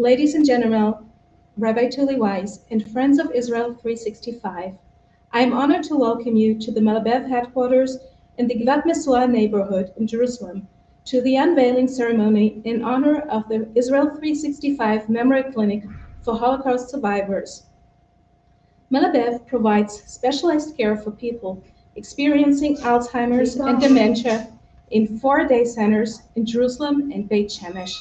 ladies and gentlemen, Rabbi Tuly Weiss, and friends of Israel365, I am honored to welcome you to the Melabev headquarters in the Gvat Mesuah neighborhood in Jerusalem to the unveiling ceremony in honor of the Israel365 Memory Clinic for Holocaust survivors. Melabev provides specialized care for people experiencing Alzheimer's and dementia in 4 day centers in Jerusalem and Beit Shemesh,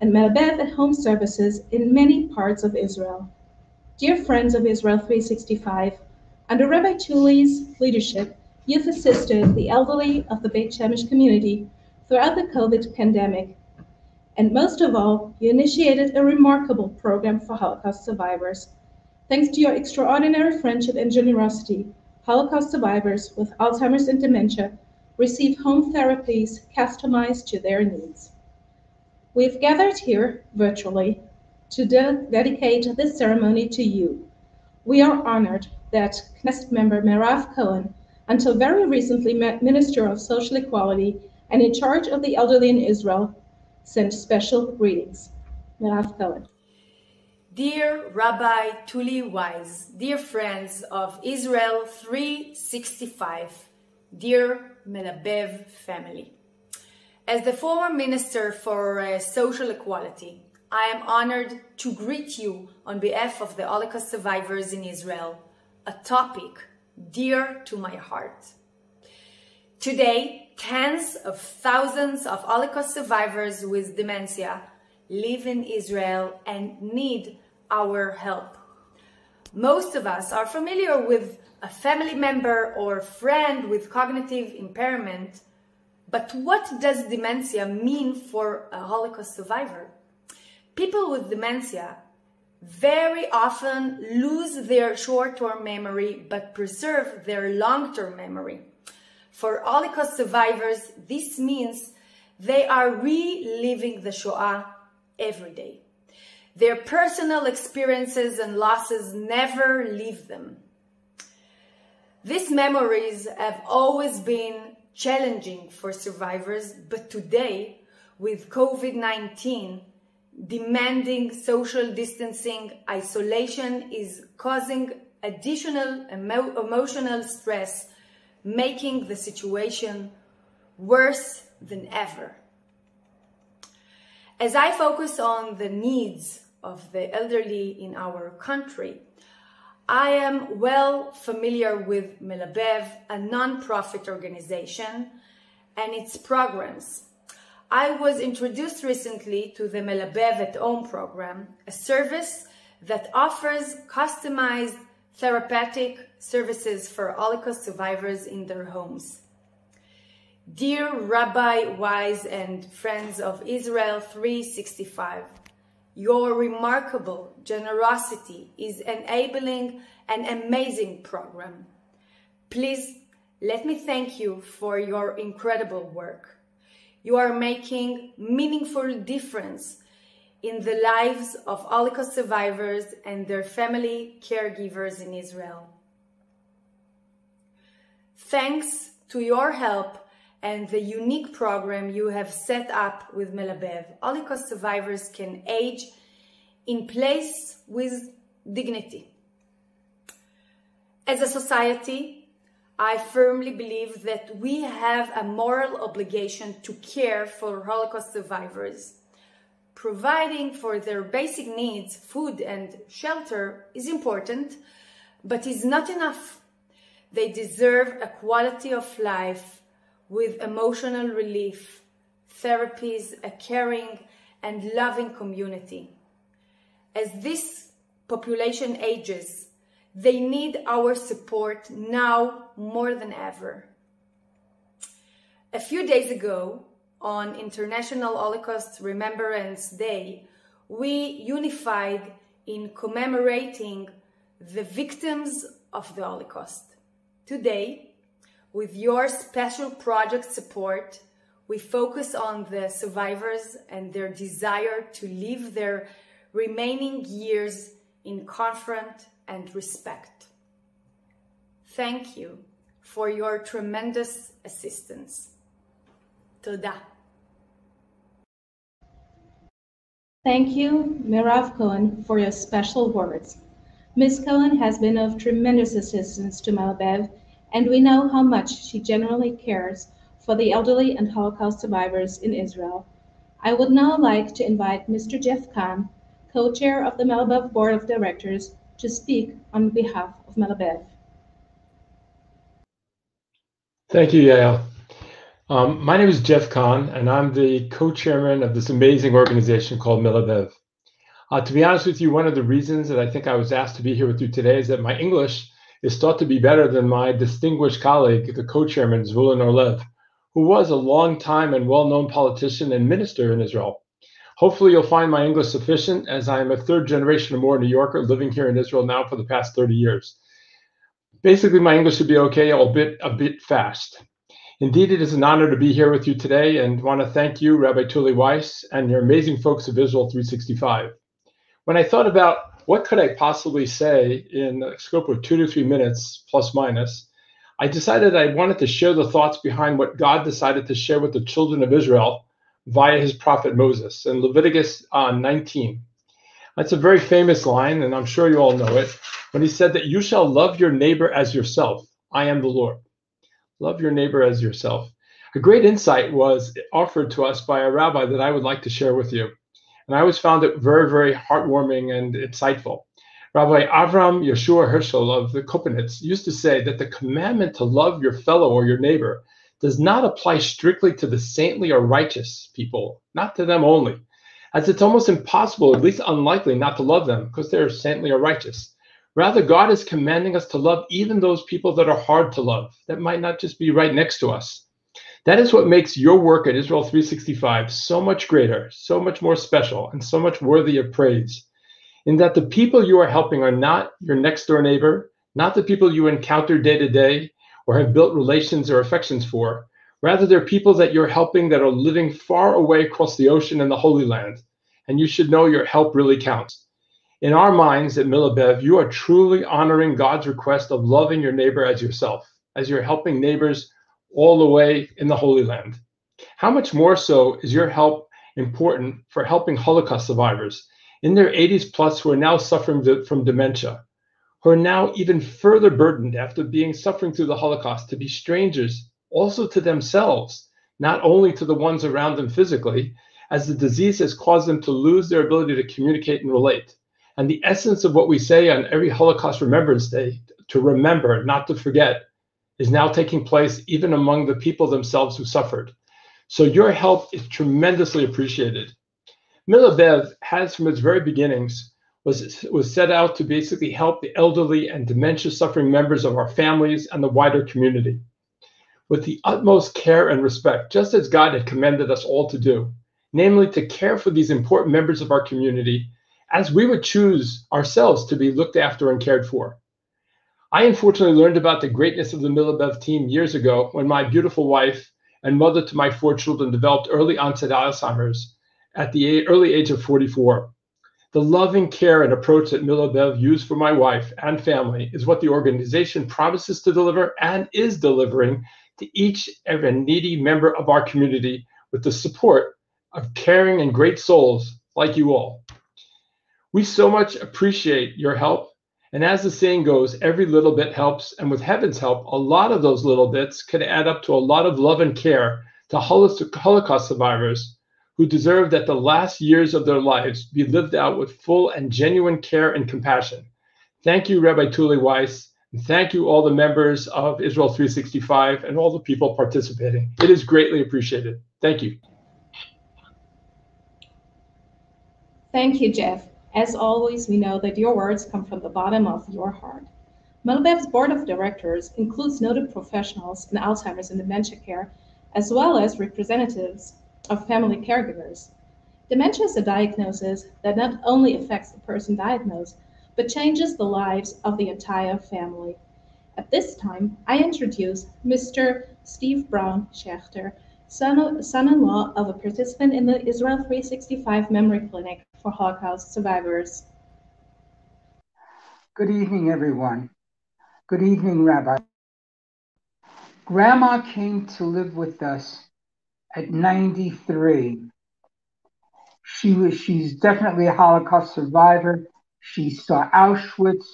and Melabev at home services in many parts of Israel. Dear friends of Israel365, under Rabbi Tuly's leadership, you've assisted the elderly of the Beit Shemesh community throughout the COVID pandemic. And most of all, you initiated a remarkable program for Holocaust survivors. Thanks to your extraordinary friendship and generosity, Holocaust survivors with Alzheimer's and dementia receive home therapies customized to their needs. We've gathered here virtually to dedicate this ceremony to you. We are honored that Knesset member Meirav Cohen, until very recently Minister of Social Equality and in charge of the elderly in Israel, sent special greetings. Meirav Cohen. Dear Rabbi Tuly Weiss, dear friends of Israel365, dear Melabev family. As the former Minister for Social Equality, I am honored to greet you on behalf of the Holocaust survivors in Israel, a topic dear to my heart. Today, tens of thousands of Holocaust survivors with dementia live in Israel and need our help. Most of us are familiar with a family member or friend with cognitive impairment, but what does dementia mean for a Holocaust survivor? People with dementia very often lose their short-term memory but preserve their long-term memory. For Holocaust survivors, this means they are reliving the Shoah every day. Their personal experiences and losses never leave them. These memories have always been challenging for survivors, but today, with COVID-19 demanding social distancing, isolation is causing additional emotional stress, making the situation worse than ever. As I focus on the needs of the elderly in our country, I am well familiar with Melabev, a non-profit organization, and its programs. I was introduced recently to the Melabev at Home program, a service that offers customized therapeutic services for Holocaust survivors in their homes. Dear Rabbi Weiss and friends of Israel365, your remarkable generosity is enabling an amazing program. Please let me thank you for your incredible work. You are making meaningful difference in the lives of Holocaust survivors and their family caregivers in Israel. Thanks to your help and the unique program you have set up with Melabev, Holocaust survivors can age in place with dignity. As a society, I firmly believe that we have a moral obligation to care for Holocaust survivors. Providing for their basic needs, food and shelter, is important, but is not enough. They deserve a quality of life with emotional relief, therapies, a caring and loving community. As this population ages, they need our support now more than ever. A few days ago, on International Holocaust Remembrance Day, we unified in commemorating the victims of the Holocaust. Today, with your special project support, we focus on the survivors and their desire to live their remaining years in comfort and respect. Thank you for your tremendous assistance. Toda. Thank you, Meirav Cohen, for your special words. Ms. Cohen has been of tremendous assistance to Melabev, and we know how much she genuinely cares for the elderly and Holocaust survivors in Israel. I would now like to invite Mr. Jeff Kahn, co-chair of the Melabev Board of Directors, to speak on behalf of Melabev. Thank you, Yael. My name is Jeff Kahn, and I'm the co-chairman of this amazing organization called Melabev. To be honest with you, one of the reasons that I think I was asked to be here with you today is that my English is thought to be better than my distinguished colleague, the co-chairman, Zvulun Orlev, who was a long-time and well-known politician and minister in Israel. Hopefully you'll find my English sufficient, as I am a third generation or more New Yorker living here in Israel now for the past 30 years. Basically, my English should be okay, albeit a bit fast. Indeed, it is an honor to be here with you today and want to thank you, Rabbi Tuly Weiss, and your amazing folks of Israel365. When I thought about what could I possibly say in a scope of 2 to 3 minutes, plus minus, I decided I wanted to share the thoughts behind what God decided to share with the children of Israel via his prophet Moses in Leviticus 19. That's a very famous line, and I'm sure you all know it, when he said that you shall love your neighbor as yourself. I am the Lord. Love your neighbor as yourself. A great insight was offered to us by a rabbi that I would like to share with you. And I always found it very, very heartwarming and insightful. Rabbi Avram Yeshua Herschel of the Kopernitz used to say that the commandment to love your fellow or your neighbor does not apply strictly to the saintly or righteous people, not to them only, as it's almost impossible, at least unlikely, not to love them because they're saintly or righteous. Rather, God is commanding us to love even those people that are hard to love, that might not just be right next to us. That is what makes your work at Israel365 so much greater, so much more special, and so much worthy of praise. In that the people you are helping are not your next door neighbor, not the people you encounter day to day or have built relations or affections for. Rather, they're people that you're helping that are living far away across the ocean in the Holy Land. And you should know your help really counts. In our minds at Melabev, you are truly honoring God's request of loving your neighbor as yourself, as you're helping neighbors all the way in the Holy Land. How much more so is your help important for helping Holocaust survivors in their 80s plus who are now suffering from dementia, who are now even further burdened after suffering through the Holocaust to be strangers also to themselves, not only to the ones around them physically, as the disease has caused them to lose their ability to communicate and relate. And the essence of what we say on every Holocaust Remembrance Day, to remember, not to forget, is now taking place even among the people themselves who suffered. So your help is tremendously appreciated. Melabev has, from its very beginnings, was set out to basically help the elderly and dementia-suffering members of our families and the wider community with the utmost care and respect, just as God had commanded us all to do, namely to care for these important members of our community as we would choose ourselves to be looked after and cared for. I unfortunately learned about the greatness of the Melabev team years ago when my beautiful wife and mother to my 4 children developed early onset Alzheimer's at the early age of 44. The loving care and approach that Melabev used for my wife and family is what the organization promises to deliver and is delivering to each every needy member of our community with the support of caring and great souls like you all. We so much appreciate your help. And as the saying goes, every little bit helps. And with heaven's help, a lot of those little bits could add up to a lot of love and care to Holocaust survivors who deserve that the last years of their lives be lived out with full and genuine care and compassion. Thank you, Rabbi Tuly Weiss. And thank you, all the members of Israel365 and all the people participating. It is greatly appreciated. Thank you. Thank you, Jeff. As always, we know that your words come from the bottom of your heart. Melabev's board of directors includes noted professionals in Alzheimer's and dementia care, as well as representatives of family caregivers. Dementia is a diagnosis that not only affects the person diagnosed, but changes the lives of the entire family. At this time, I introduce Mr. Steve Brown Shechter, son-in-law of a participant in the Israel365 Memory Clinic for Holocaust survivors. Good evening, everyone. Good evening, Rabbi. Grandma came to live with us at 93. She's definitely a Holocaust survivor. She saw Auschwitz,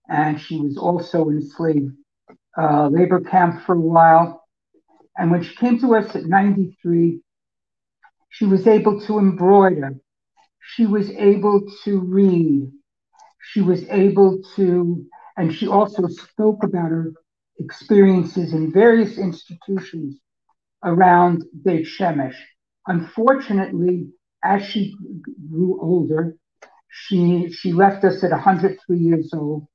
and she was also in slave labor camp for a while. And when she came to us at 93, she was able to embroider. She was able to read. She was able to, and she also spoke about her experiences in various institutions around Beit Shemesh. Unfortunately, as she grew older, she left us at 103 years old.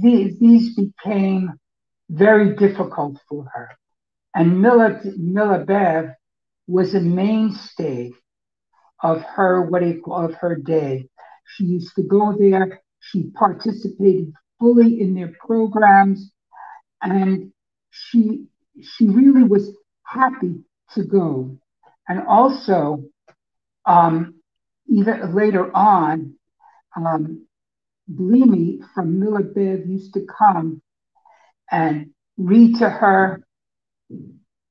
These became very difficult for her. And Melabev was a mainstay of her, of her day. She used to go there. She participated fully in their programs, and she really was happy to go. And also, even later on, Blimi from Melabev used to come and read to her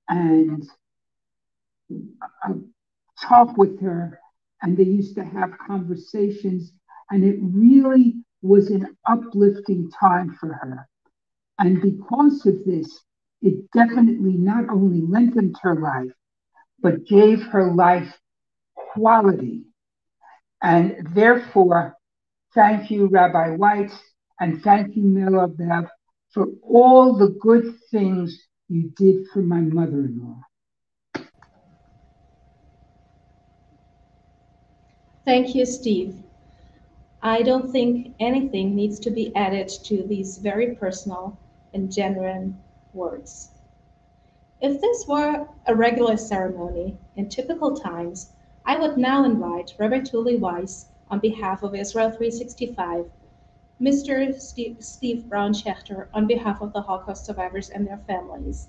and talk with her, and they used to have conversations, and it really was an uplifting time for her. And because of this, it definitely not only lengthened her life, but gave her life quality. And therefore, thank you, Rabbi Weiss, and thank you, Melabev, for all the good things you did for my mother-in-law. Thank you, Steve. I don't think anything needs to be added to these very personal and genuine words. If this were a regular ceremony in typical times, I would now invite Rabbi Tuly Weiss on behalf of Israel365, Mr. Steve Brown Shechter on behalf of the Holocaust survivors and their families,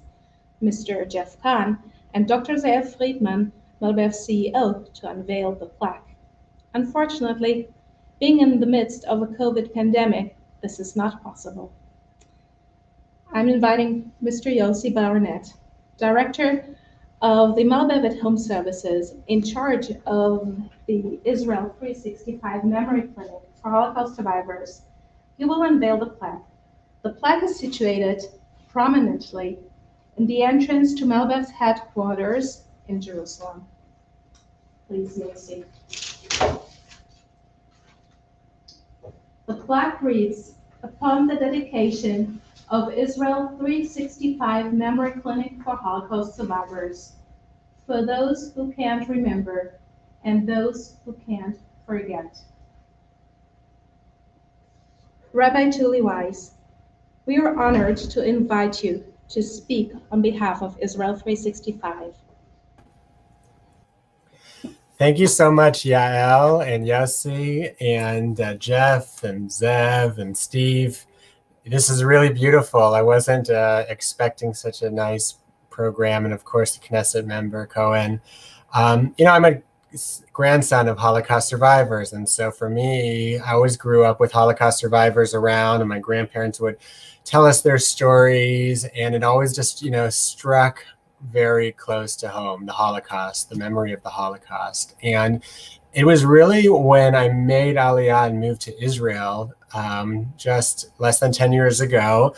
Mr. Jeff Kahn, and Dr. Zeev Friedman, Melabev's CEO, to unveil the plaque. Unfortunately, being in the midst of a COVID pandemic, this is not possible. I'm inviting Mr. Yossi Baronet, Director of the Melabev at Home Services, in charge of the Israel365 Memory Clinic for Holocaust survivors. He will unveil the plaque. The plaque is situated prominently in the entrance to Melabev's headquarters in Jerusalem. Please, Yossi. The plaque reads, "Upon the dedication of Israel365 Memory Clinic for Holocaust survivors, for those who can't remember and those who can't forget." Rabbi Tuly Weiss, we are honored to invite you to speak on behalf of Israel365. Thank you so much, Yael and Yossi and Jeff and Zeev and Steve. This is really beautiful. I wasn't expecting such a nice program. And of course, the Knesset member, Cohen. I'm a grandson of Holocaust survivors. And so for me, I always grew up with Holocaust survivors around, and my grandparents would tell us their stories. And it always just, struck very close to home, the Holocaust, the memory of the Holocaust. And it was really when I made Aliyah and moved to Israel just less than 10 years ago.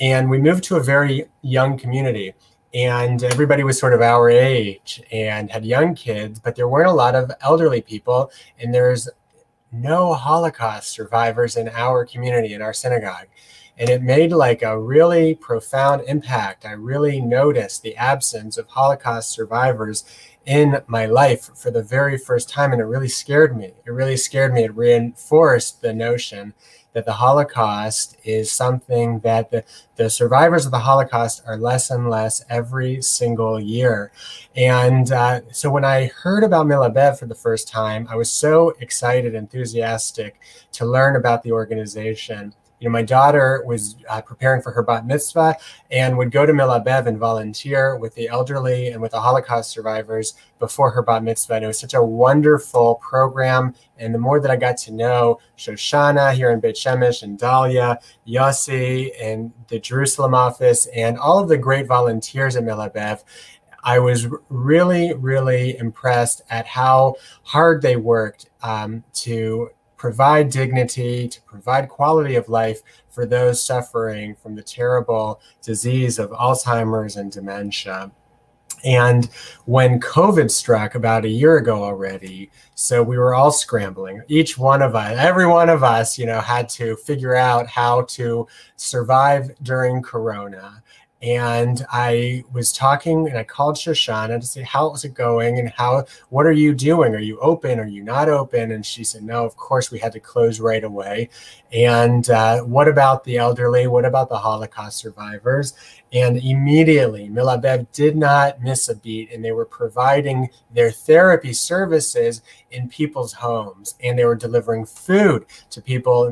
And we moved to a very young community. And everybody was sort of our age and had young kids, but there weren't a lot of elderly people. And there's no Holocaust survivors in our community, in our synagogue. And it made like a really profound impact. I really noticed the absence of Holocaust survivors in my life for the very first time. And it really scared me. It really scared me. It reinforced the notion that the Holocaust is something that the survivors of the Holocaust are less and less every single year. And so when I heard about Melabev for the first time, I was so excited, enthusiastic to learn about the organization. My daughter was preparing for her bat mitzvah and would go to Melabev and volunteer with the elderly and with the Holocaust survivors before her bat mitzvah. And it was such a wonderful program. And the more that I got to know Shoshana here in Beit Shemesh and Dahlia, Yossi and the Jerusalem office and all of the great volunteers at Melabev, I was really, really impressed at how hard they worked to provide dignity, to provide quality of life for those suffering from the terrible disease of Alzheimer's and dementia. And when COVID struck about a year ago already, so we were all scrambling. Each one of us, every one of us, had to figure out how to survive during Corona. And I was talking, and I called Shoshana to say, how's it going? And what are you doing? Are you open? Are you not open? And she said, no, of course we had to close right away. And what about the elderly? What about the Holocaust survivors? And immediately, Melabev did not miss a beat, and they were providing their therapy services in people's homes, and they were delivering food to people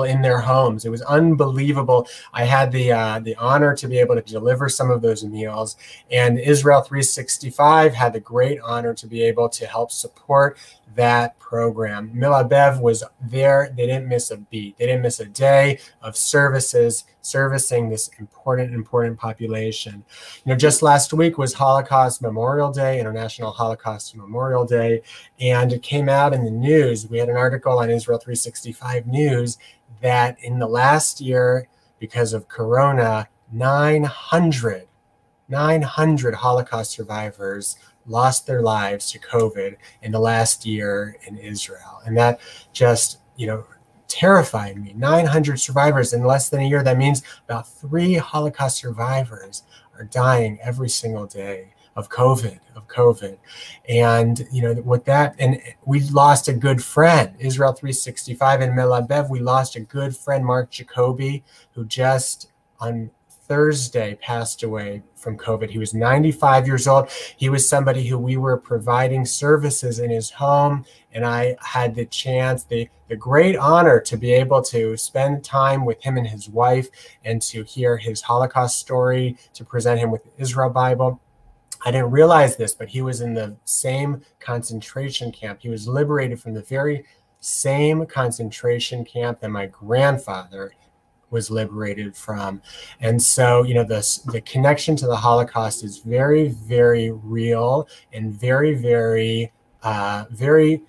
in their homes. It was unbelievable. I had the honor to be able to deliver some of those meals, and Israel365 had the great honor to be able to help support that program. Melabev was there. They didn't miss a beat. They didn't miss a day of servicing this important population. Just last week was Holocaust Memorial Day, International Holocaust Memorial Day, and it came out in the news. We had an article on Israel365 News that in the last year, because of Corona, 900 Holocaust survivors lost their lives to COVID in the last year in Israel. And that just, terrified me. 900 survivors in less than a year. That means about 3 Holocaust survivors are dying every single day of COVID. And, with that, and we lost a good friend, Israel365 and Melabev. We lost a good friend, Mark Jacoby, who just on Thursday passed away from COVID. He was 95 years old. He was somebody who we were providing services in his home, and I had the chance, the great honor to be able to spend time with him and his wife and to hear his Holocaust story, to present him with the Israel Bible. I didn't realize this, but he was in the same concentration camp. He was liberated from the very same concentration camp that my grandfather was liberated from. And so, the connection to the Holocaust is very, very real and very, very, very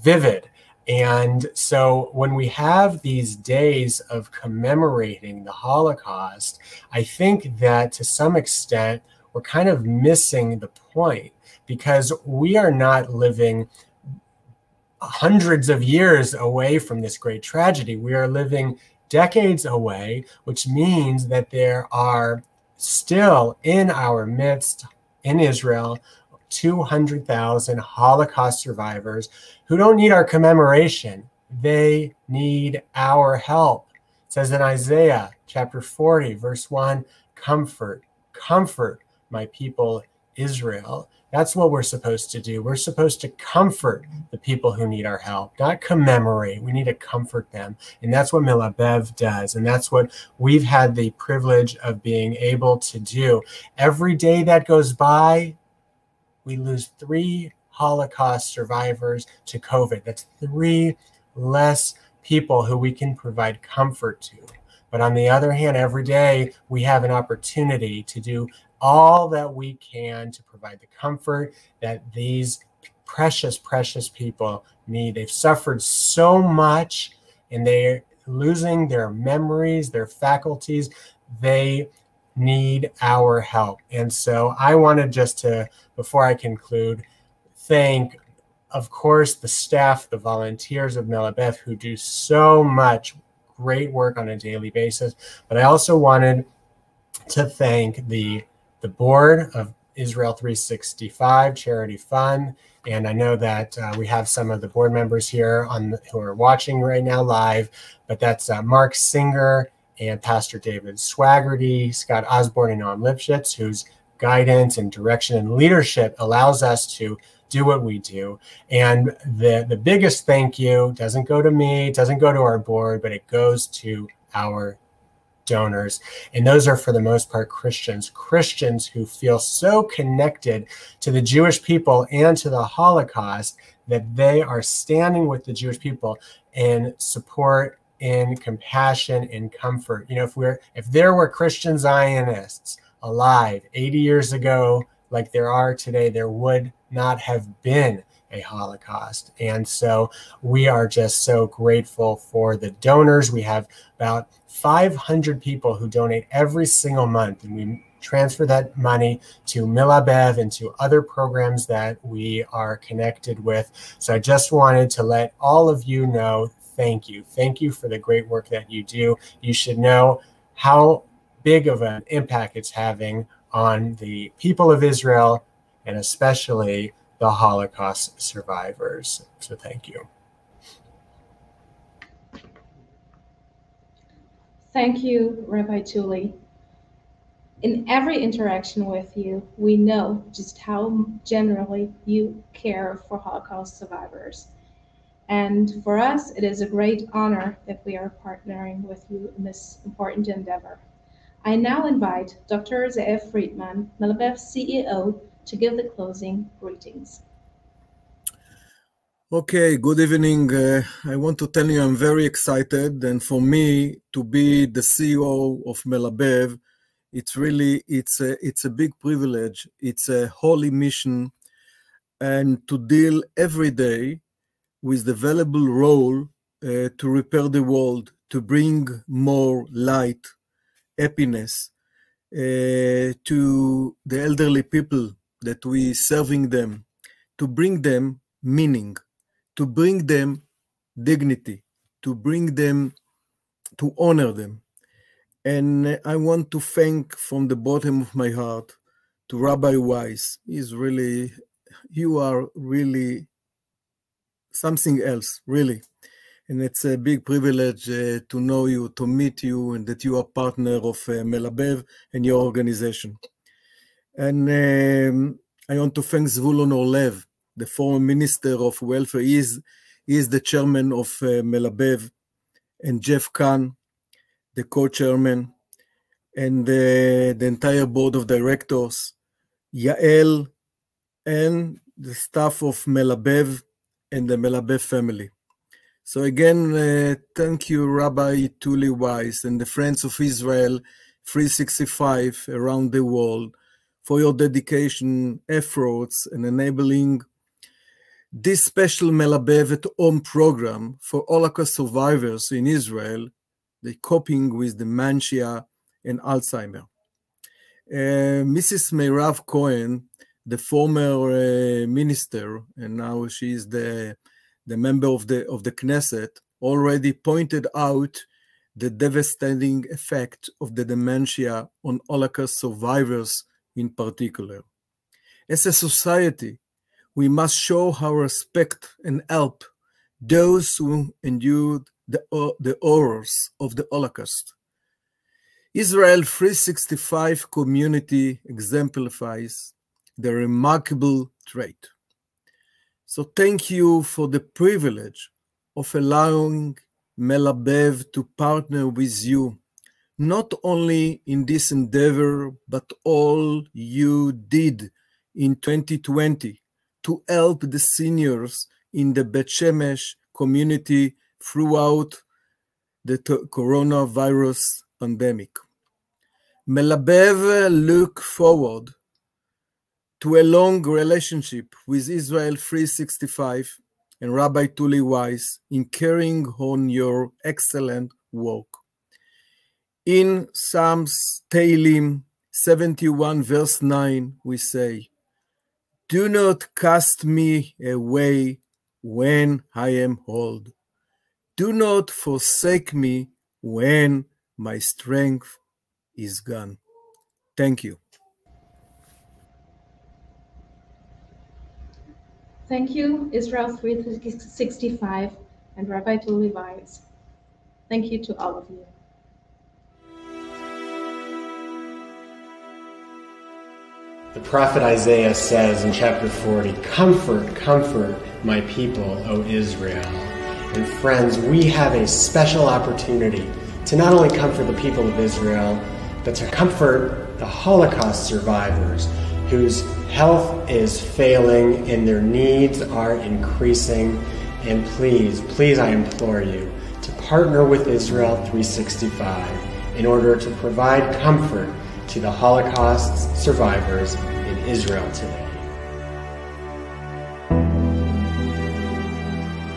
vivid. And so when we have these days of commemorating the Holocaust, I think that to some extent, we're kind of missing the point, because we are not living hundreds of years away from this great tragedy. We are living decades away, which means that there are still in our midst in Israel 200,000 Holocaust survivors who don't need our commemoration. They need our help. It says in Isaiah chapter 40, verse 1, comfort my people Israel. That's what we're supposed to do. We're supposed to comfort the people who need our help, not commemorate. We need to comfort them. And that's what Melabev does. And that's what we've had the privilege of being able to do. Every day that goes by, we lose 3 Holocaust survivors to COVID. That's 3 less people who we can provide comfort to. But on the other hand, every day we have an opportunity to do all that we can to provide the comfort that these precious, precious people need. They've suffered so much, and they're losing their memories, their faculties. They need our help. And so I wanted just to, before I conclude, thank, of course, the staff, the volunteers of Melabev, who do so much great work on a daily basis. But I also wanted to thank the board of Israel365 Charity Fund. And I know that we have some of the board members here who are watching right now live, but that's Mark Singer and Pastor David Swaggerty, Scott Osborne, and Noam Lipschitz, whose guidance and direction and leadership allows us to do what we do. And the biggest thank you doesn't go to me, it doesn't go to our board, but it goes to our donors. And those are, for the most part, Christians who feel so connected to the Jewish people and to the Holocaust that they are standing with the Jewish people in support, in compassion, in comfort. If there were Christian Zionists alive 80 years ago like there are today, there would not have been a Holocaust. And so we are just so grateful for the donors. We have about 500 people who donate every single month, and we transfer that money to Melabev and to other programs that we are connected with. So I just wanted to let all of you know, thank you. Thank you for the great work that you do. You should know how big of an impact it's having on the people of Israel, and especially the Holocaust survivors. So thank you. Thank you, Rabbi Tuly. In every interaction with you, we know just how generally you care for Holocaust survivors. And for us, it is a great honor that we are partnering with you in this important endeavor. I now invite Dr. Zeev Friedman, Melabev's CEO, to give the closing greetings. Okay, good evening. I want to tell you I'm very excited, and for me to be the CEO of Melabev, it's a big privilege. It's a holy mission, and to deal every day with the valuable role to repair the world, to bring more light, happiness to the elderly people that we serving them, to bring them meaning, to bring them dignity, to bring them, to honor them. And I want to thank from the bottom of my heart to Rabbi Weiss. You are really something else, really. And it's a big privilege to know you, to meet you, and that you are partner of Melabev and your organization. And I want to thank Zvulun Orlev, the former Minister of Welfare. He is the chairman of Melabev, and Jeff Kahn, the co-chairman, and the entire board of directors, Yael, and the staff of Melabev and the Melabev family. So again, thank you, Rabbi Tuly Weiss and the Friends of Israel365 around the world for your dedication, efforts, and enabling this special Melabev at Home program for Holocaust survivors in Israel, they coping with dementia and Alzheimer. Mrs. Meirav Cohen, the former minister, and now she is the member of the Knesset, already pointed out the devastating effect of the dementia on Holocaust survivors in particular. As a society, we must show our respect and help those who endured the horrors of the Holocaust. Israel365 community exemplifies the remarkable trait. So thank you for the privilege of allowing Melabev to partner with you, not only in this endeavor, but all you did in 2020 to help the seniors in the Bet Shemesh community throughout the coronavirus pandemic. Melabev look forward to a long relationship with Israel365 and Rabbi Tuly Weiss in carrying on your excellent work. In Psalms Tehillim 71 verse 9, we say, "Do not cast me away when I am old. Do not forsake me when my strength is gone." Thank you. Thank you, Israel365 and Rabbi Tuly Weiss. Thank you to all of you. The prophet Isaiah says in chapter 40, "Comfort, comfort my people, O Israel." And friends, we have a special opportunity to not only comfort the people of Israel, but to comfort the Holocaust survivors whose health is failing and their needs are increasing. And please, please, I implore you to partner with Israel365 in order to provide comfort to the Holocaust survivors in Israel today.